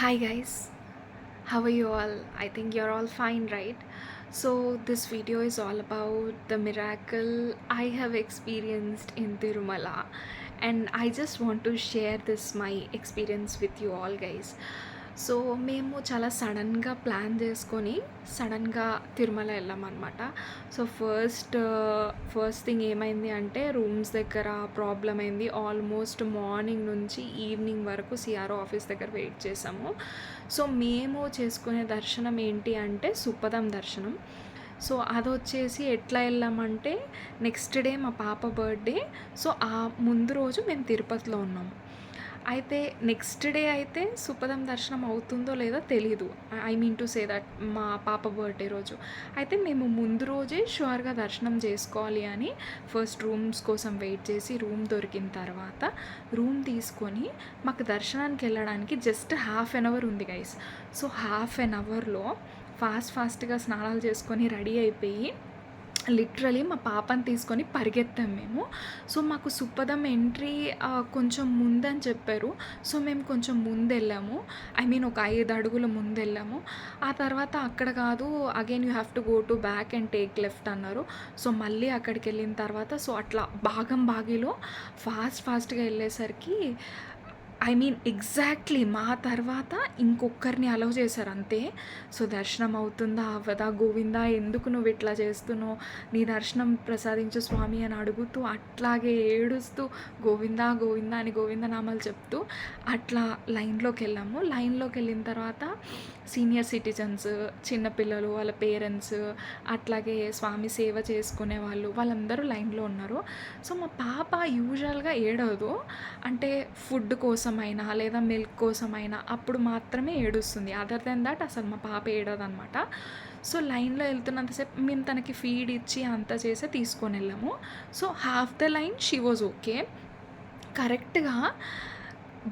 Hi guys, how are you all? I think you're all fine, right? So, this video is all about the miracle I have experienced in Tirumala, and I just want to share this my experience with you all, guys. So మేము చాలా సడన్గా plan చేసుకొని సడన్గా తిరుమల వెళ్ళామన్నమాట. So first thing ఏమైంది అంటే rooms దగ్గర problem అయింది. ఆల్మోస్ట్ మార్నింగ్ నుంచి ఈవినింగ్ వరకు సిఆర్ఓ ఆఫీస్ దగ్గర వెయిట్ చేసాము. సో మేము చేసుకునే దర్శనం ఏంటి అంటే సుపదం దర్శనం. సో అదొచ్చేసి ఎట్లా వెళ్ళామంటే నెక్స్ట్ డే మా పాప బర్త్డే. సో ఆ ముందు రోజు మేము తిరుపతిలో ఉన్నాము. అయితే నెక్స్ట్ డే అయితే సుపదం దర్శనం అవుతుందో లేదో తెలీదు. I mean to say that మా పాప బర్త్డే రోజు. అయితే మేము ముందు రోజే షూర్గా దర్శనం చేసుకోవాలి అని ఫస్ట్ రూమ్స్ కోసం వెయిట్ చేసి రూమ్ దొరికిన తర్వాత రూమ్ తీసుకొని మాకు దర్శనానికి వెళ్ళడానికి జస్ట్ హాఫ్ అన్ అవర్ ఉంది గైస్. సో హాఫ్ అన్ అవర్లో ఫాస్ట్గా స్నానాలు చేసుకొని రెడీ అయిపోయి లిటరలీ మా పాపని తీసుకొని పరిగెత్తాం మేము. సో మాకు సుపదం ఎంట్రీ కొంచెం ముందని చెప్పారు. సో మేము కొంచెం ముందెళ్ళాము. ఐ మీన్ ఒక 5 అడుగుల ముందెళ్ళాము. ఆ తర్వాత అక్కడ కాదు, again you have to go to back and take left అన్నారు. సో మళ్ళీ అక్కడికి వెళ్ళిన తర్వాత సో అట్లా బాగిలో ఫాస్ట్గా వెళ్ళేసరికి ఐ మీన్ ఎగ్జాక్ట్లీ మా తర్వాత ఇంకొకరిని అలౌ చేశారు అంతే. సో దర్శనం అవుతుందా అవ్వదా, గోవిందా ఎందుకు నువ్వు ఇట్లా చేస్తున్నావు, నీ దర్శనం ప్రసాదించు స్వామి అని అడుగుతూ అట్లాగే ఏడుస్తూ గోవిందా గోవిందా అని గోవిందనామాలు చెప్తూ అట్లా లైన్లోకి వెళ్ళిన తర్వాత సీనియర్ సిటిజన్స్, చిన్నపిల్లలు, వాళ్ళ పేరెంట్స్, అట్లాగే స్వామి సేవ చేసుకునే వాళ్ళందరూ లైన్లో ఉన్నారు. సో మా పాప యూజువల్గా ఏడవదు, అంటే ఫుడ్ కోసమైనా లేదా మిల్క్ కోసమైనా అప్పుడు మాత్రమే ఏడుస్తుంది. అదర్ దెన్ దట్ అసలు మా పాప ఏడదనమాట. సో లైన్లో వెళ్తున్నంతసేపు మేము తనకి ఫీడ్ ఇచ్చి అంతా చేసి తీసుకొని వెళ్ళాము. So half the line she was okay. కరెక్ట్గా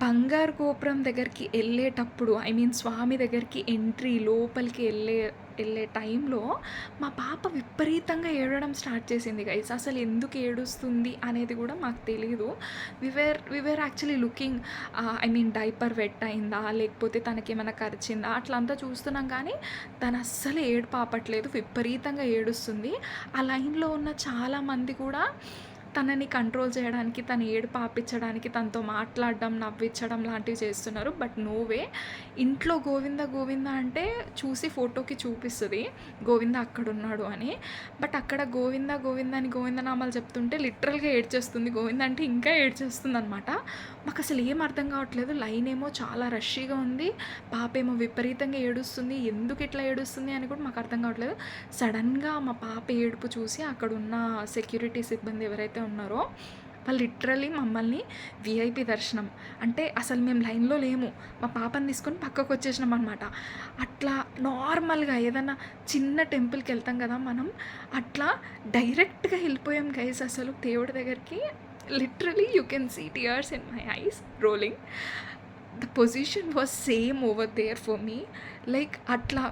బంగారు గోపురం దగ్గరికి వెళ్ళేటప్పుడు ఐ మీన్ స్వామి దగ్గరికి ఎంట్రీ లోపలికి వెళ్ళే టైంలో మా పాప విపరీతంగా ఏడవడం స్టార్ట్ చేసింది గైస్. అసలు ఎందుకు ఏడుస్తుంది అనేది కూడా మాకు తెలీదు. We were actually looking, I mean diaper wet అయిందా లేకపోతే తనకేమైనా కరిచిందా అట్లంతా చూస్తున్నాం, కానీ తను అస్సలు ఏడుపు ఆపట్లేదు, విపరీతంగా ఏడుస్తుంది. ఆ లైన్లో ఉన్న చాలామంది కూడా తనని కంట్రోల్ చేయడానికి, తను ఏడుపు ఆపించడానికి తనతో మాట్లాడడం, నవ్వించడం లాంటివి చేస్తున్నారు. But no way. ఇంట్లో గోవింద అంటే చూసి ఫోటోకి చూపిస్తుంది గోవింద అక్కడున్నాడు అని. బట్ అక్కడ గోవింద అని గోవిందనామాలు చెప్తుంటే లిటరల్గా ఏడ్చేస్తుంది. గోవింద అంటే ఇంకా ఏడ్చేస్తుంది అనమాట. మాకు అసలు ఏం అర్థం కావట్లేదు. లైన్ ఏమో చాలా రష్గా ఉంది, పాప ఏమో విపరీతంగా ఏడుస్తుంది. ఎందుకు ఇట్లా ఏడుస్తుంది అని కూడా మాకు అర్థం కావట్లేదు. సడన్గా మా పాప ఏడుపు చూసి అక్కడున్న సెక్యూరిటీ సిబ్బంది ఎవరైతే ఉన్నారో వాళ్ళు లిటరలీ మమ్మల్ని విఐపి దర్శనం అంటే అసలు మేము లైన్లో లేము, మా పాపని తీసుకొని పక్కకు వచ్చేసినాం అనమాట. అట్లా నార్మల్గా ఏదైనా చిన్న టెంపుల్కి వెళ్తాం కదా మనం, అట్లా డైరెక్ట్గా వెళ్ళిపోయాం గైస్ అసలు దేవుడి దగ్గరికి. Literally you can see tears in my eyes rolling. The position was same over there for me. Like అట్లా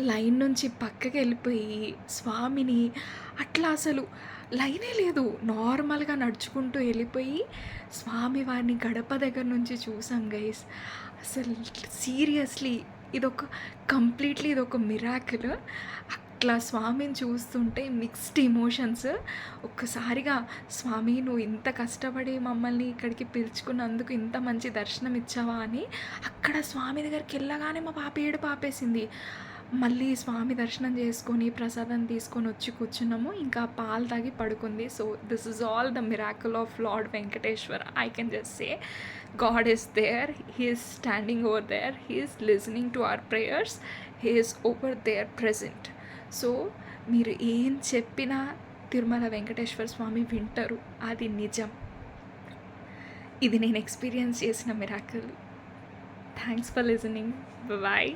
లైన్ నుంచి పక్కకి వెళ్ళిపోయి స్వామిని అట్లా అసలు లైనే లేదు, నార్మల్గా నడుచుకుంటూ వెళ్ళిపోయి స్వామి వారిని గడప దగ్గర నుంచి చూసాం గైస్. అసలు సీరియస్లీ ఇదొక మిరాకిల్. అట్లా స్వామిని చూస్తుంటే మిక్స్డ్ ఎమోషన్స్. ఒక్కసారిగా స్వామి నువ్వు ఇంత కష్టపడి మమ్మల్ని ఇక్కడికి పిలుచుకున్నందుకు ఇంత మంచి దర్శనం ఇచ్చావా అని అక్కడ స్వామి దగ్గరికి వెళ్ళగానే మా పాప ఏడుపు ఆపేసింది. మళ్ళీ స్వామి దర్శనం చేసుకొని ప్రసాదం తీసుకొని వచ్చి కూర్చున్నాము. ఇంకా పాలు తాగి పడుకుంది. So this is all the miracle of lord Venkateswara. I can just say God is there, he is standing over there, he is listening to our prayers, he is over there present. So మీరు ఏం చెప్పినా తిరుమల వెంకటేశ్వర స్వామి వింటారు, అది నిజం. ఇది నేను experience చేసిన miracle. Thanks for listening. Bye.